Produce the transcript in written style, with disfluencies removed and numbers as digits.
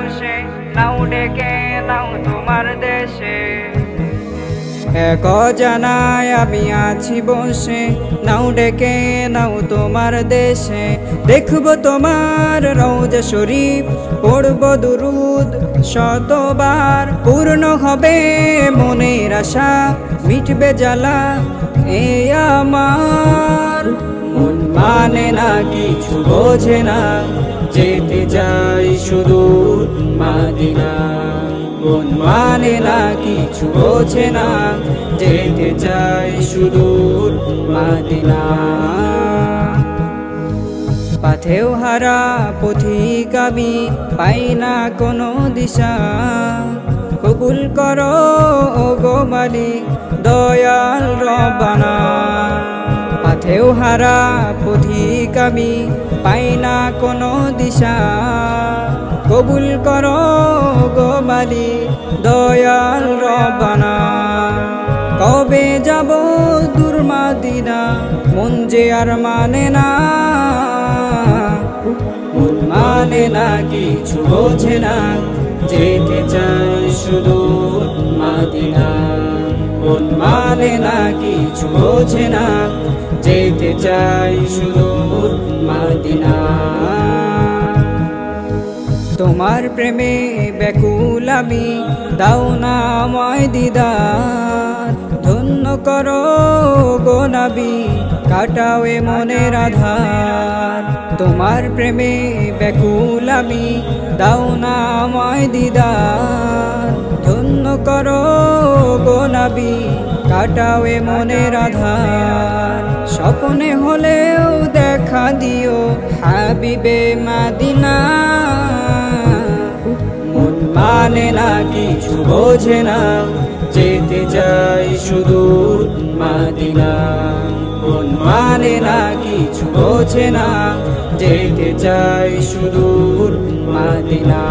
বসে নাও ডেকে নাও তোমার দেশে। এক জানায় আমি আছি বসে নাও ডেকে নাও তোমার দেশে। দেখব তোমার রওজা শরীফ পড়ব দুরুদ শতবার। পূর্ণ হবে মনের আশা মিটবে জ্বালা এ আমার। মন মানে না কিছু বোঝে না যেতে চাই সুদূর মদিনা। মন মানে না কিছু বোঝে না যেতে চাই সুদূর মদিনা। পথেও হারা পথিক আমি পাই না কোনো দিশা। কবুল করো ওগো মালিক দয়াল রব্বানা। পথেও হারা পথিক আমি পাই না কোনো দিশা। কবুল করো গো মালিক দয়াল রব্বানা। কবে যাব দূর মদিনা মন যে আর মানে না। মন মানে না কিছু বোঝে না যেতে চাই সুদূর মদিনা। মন মানে না কিছু বোঝে না যেতে চাই সুদূর মদিনা। তোমার প্রেমে ব্যাকুল আমি দাও না আমায় দিদার। ধন্য করো গো নবী কাটাও এ মনের আধার। তোমার প্রেমে ব্যাকুল আমি দাও না আমায় দিদার। ধন্য করো গো নবী কাটাও এ মনের আধার। স্বপ্নে হলেও দেখা দিও হাবিবে মদিনা। মন মানে না কিছু বোঝে না যেতে চাই সুদূর মদিনা। মন মানে না কিছু বোঝে না যেতে চাই সুদূর মদিনা।